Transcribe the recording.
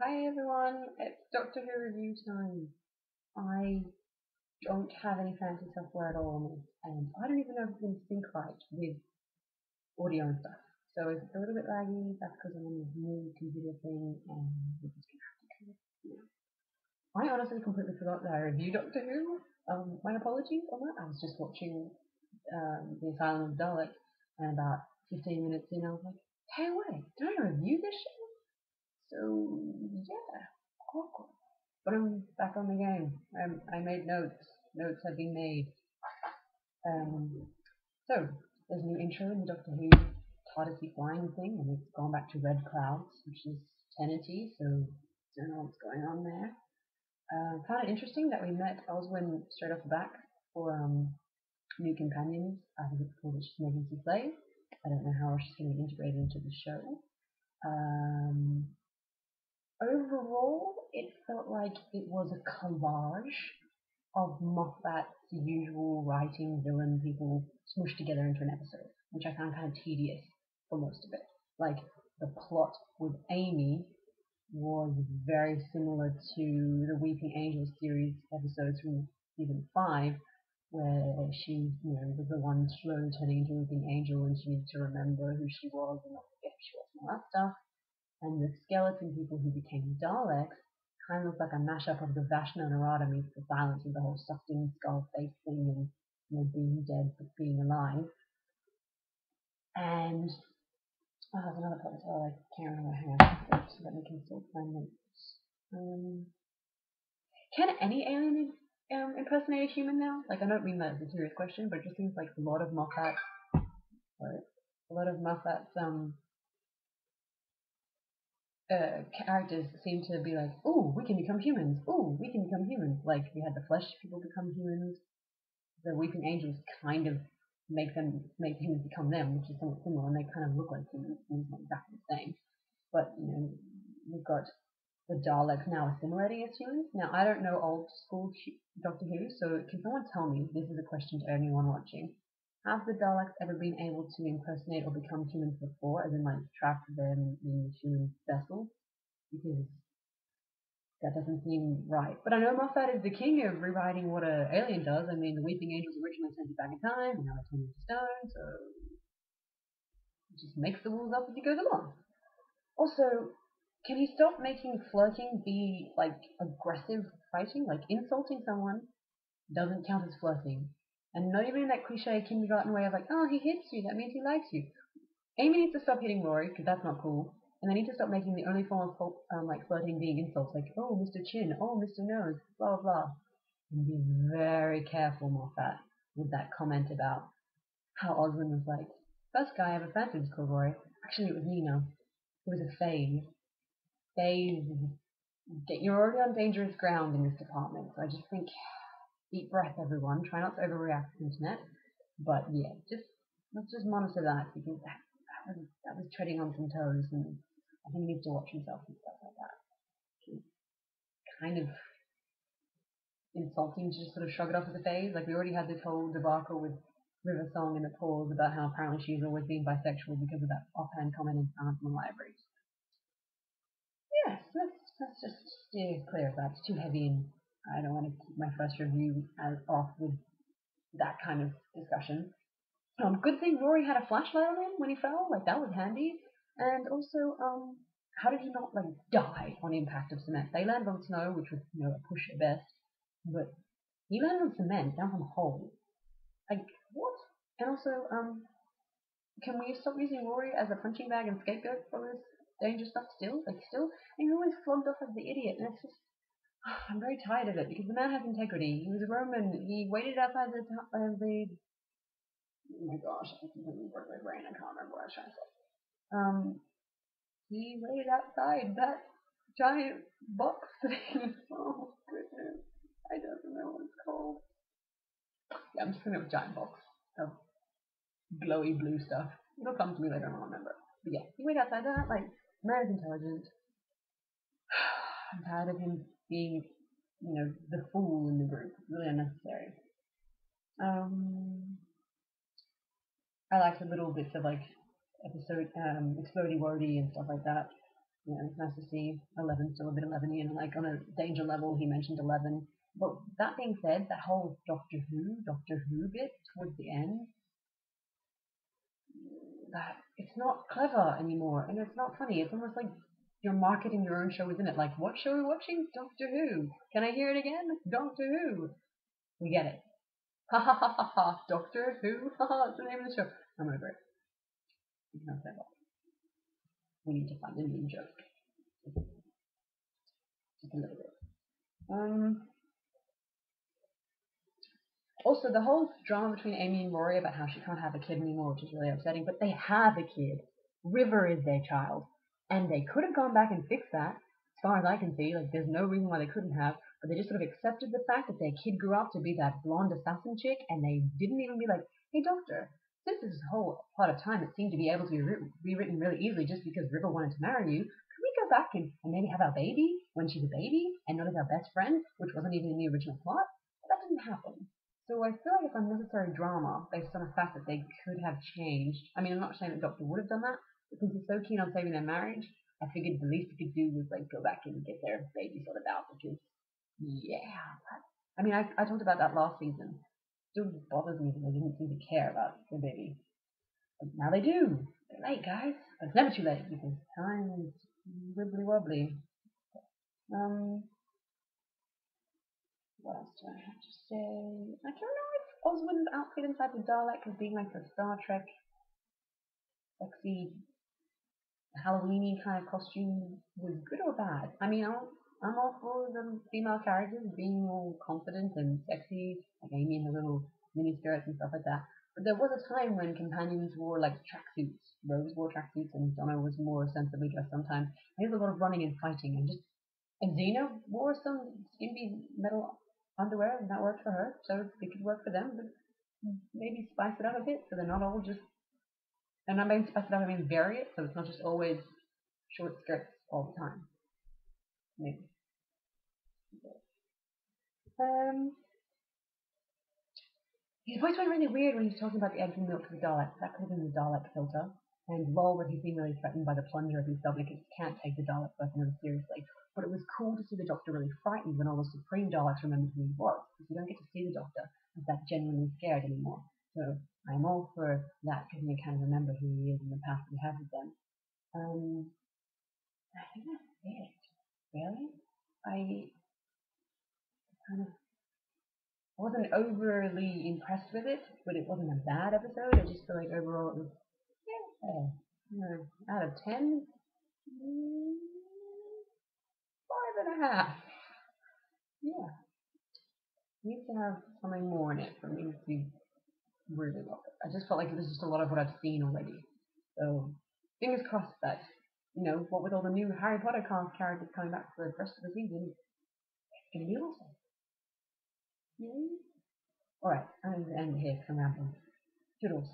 Hi everyone, it's Doctor Who review time. I don't have any fancy software at all on this, and I don't even know if it's going to sync right with audio and stuff. So if it's a little bit laggy, that's because I'm on this new computer thing, and we're just going to have to kind of, I honestly completely forgot that I reviewed Doctor Who. My apologies on that. I was just watching the Asylum of Daleks, and about 15 minutes in, I was like, hey wait, did I review this show? So yeah, awkward. But I'm back on the game. I made notes. Notes have been made. So there's a new intro in the Doctor Who TARDIS flying thing, and it's gone back to red clouds, which is tenancy. So don't know what's going on there. Found it interesting that we met Oswin straight off the back for new companions. I think it's called She's Making Souffle. I don't know how she's going to be integrated into the show. Overall, it felt like it was a collage of Moffat's usual writing villain people smushed together into an episode, which I found kind of tedious for most of it. Like, the plot with Amy was very similar to the Weeping Angel series episodes from season 5, where she, was the one slowly turning into a Weeping Angel and she needed to remember who she was and not forget who she was and all that stuff. And the skeleton people who became Daleks kind of looked like a mashup of the Vashna Narada meets the Silence with the whole sucked-in skull face thing and being dead but being alive. And there's another part as well, I can't remember. Hang on, oops, let me consult my notes. Can any alien impersonate a human now? Like, I don't mean that as a serious question, but it just seems like a lot of Moffat's characters seem to be like, ooh, we can become humans. Ooh, we can become humans. Like, we had the flesh people become humans. The Weeping Angels kind of make humans become them, which is somewhat similar, and they kind of look like humans. It's not exactly the same. But, we've got the Daleks now assimilating as humans. Now, I don't know old school Doctor Who, so can someone tell me, this is a question to anyone watching, have the Daleks ever been able to impersonate or become humans before, as in like trap them in the human vessel? Because that doesn't seem right. But I know Moffat is the king of rewriting what an alien does. I mean, the Weeping Angels originally sent you back in time, and now they turn into stone, so he just makes the rules up as he goes along. Also, can he stop making flirting be like aggressive fighting? Like, insulting someone doesn't count as flirting. And not even in that cliche kindergarten way of like, oh, he hits you, that means he likes you. Amy needs to stop hitting Rory, because that's not cool. And they need to stop making the only form of flirting being insults, like, oh, Mr. Chin, oh, Mr. Nose, blah, blah, blah. And be very careful, Moffat, with that comment about how Oswin was like, first guy I ever fancied was called Rory. Actually, it was Nina. It was a phase. You're already on dangerous ground in this department, so I just think, deep breath, everyone. Try not to overreact to the internet. But yeah, let's just monitor that, because that was treading on some toes, and I think he needs to watch himself and stuff like that. It's kind of insulting to just sort of shrug it off as a phase. Like, we already had this whole debacle with River Song in the pause about how apparently she's always been bisexual because of that offhand comment in Silence in the Library. Yes, let's just steer clear of that. It's too heavy, and I don't want to keep my first review as off with that kind of discussion. Good thing Rory had a flashlight on him when he fell. Like, that was handy. And also, how did he not die on impact of cement? They landed on snow, which was a push at best, but he landed on cement down from a hole. Like, what? And also, can we stop using Rory as a punching bag and scapegoat for this dangerous stuff still? And he always flogged off as the idiot, and it's just, I'm very tired of it, because the man has integrity. He was a Roman. He waited outside the oh my gosh, I completely broke my brain. I can't remember what I was trying to say. He waited outside that giant box thing. Oh goodness, I don't know what it's called. Yeah, I'm just gonna have a giant box of glowy blue stuff. It'll come to me later, I'll remember. But yeah, he waited outside that. Like, man is intelligent. I'm tired of him being, the fool in the group. Really unnecessary. I liked the little bits of episode explodey wordy and stuff like that. You know, it's nice to see 11 still a bit 11y, and like on a danger level, he mentioned 11. But that being said, that whole Doctor Who bit towards the end, that it's not clever anymore, and it's not funny. It's almost like you're marketing your own show, isn't it? Like, what show are we watching? Doctor Who. Can I hear it again? Doctor Who. We get it. Ha ha ha ha ha. Doctor Who. Ha ha. It's the name of the show. I'm over it. You can say that. We need to find a new joke. Just a little bit. Also, the whole drama between Amy and Rory about how she can't have a kid anymore, which is really upsetting, but they have a kid. River is their child. And they could have gone back and fixed that, as far as I can see. Like, there's no reason why they couldn't have, but they just sort of accepted the fact that their kid grew up to be that blonde assassin chick, and they didn't even be like, hey, doctor, since this whole part of time it seemed to be able to be rewritten really easily just because River wanted to marry you, could we go back and maybe have our baby when she's a baby, and not as our best friend, which wasn't even in the original plot? But that didn't happen. So I feel like it's unnecessary drama based on the fact that they could have changed. I mean, I'm not saying that Doctor would have done that, but since he's so keen on saving their marriage, I figured the least he could do was like go back and get their baby sorted out because, yeah. I mean, I talked about that last season. It still bothers me that they didn't seem to care about their baby. But now they do. They're late, guys. But it's never too late because time is wibbly wobbly. What else do I have to say? I don't know if Oswald's outfit inside the Dalek as being like a Star Trek sexy Halloweeny kind of costume was good or bad. I mean, I'm all for the female characters being all confident and sexy, like Amy in her little mini skirts and stuff like that. But there was a time when companions wore like tracksuits. Rose wore tracksuits and Donna was more sensibly dressed sometimes. There's a lot of running and fighting and Xena wore some skimpy metal underwear and that worked for her, so it could work for them, but maybe spice it up a bit so they're not all just, and I mean spice it up, I mean vary it, so it's not just always short skirts all the time. Maybe. His voice went really weird when he was talking about the eggs and milk for the Daleks. That could have been the Dalek filter. And lol, that he's been really threatened by the plunger of his stomach and can't take the Dalek weapon seriously. But it was cool to see the Doctor really frightened when all the Supreme Daleks remembered who he was, because you don't get to see the Doctor as that genuinely scared anymore. So I'm all for that, because you kind of remember who he is and the past we have with them. I think that's it. Really? I kind of wasn't overly impressed with it, but it wasn't a bad episode. I just feel like overall it was, out of 10, 5.5. Yeah. Needs to have something more in it for me to really love it. I just felt like it was just a lot of what I've seen already. So, fingers crossed that, what with all the new Harry Potter cast characters coming back for the rest of the season, it's going to be awesome. Yay. Alright, I'm going to end it here because I'm rambling. Toodles.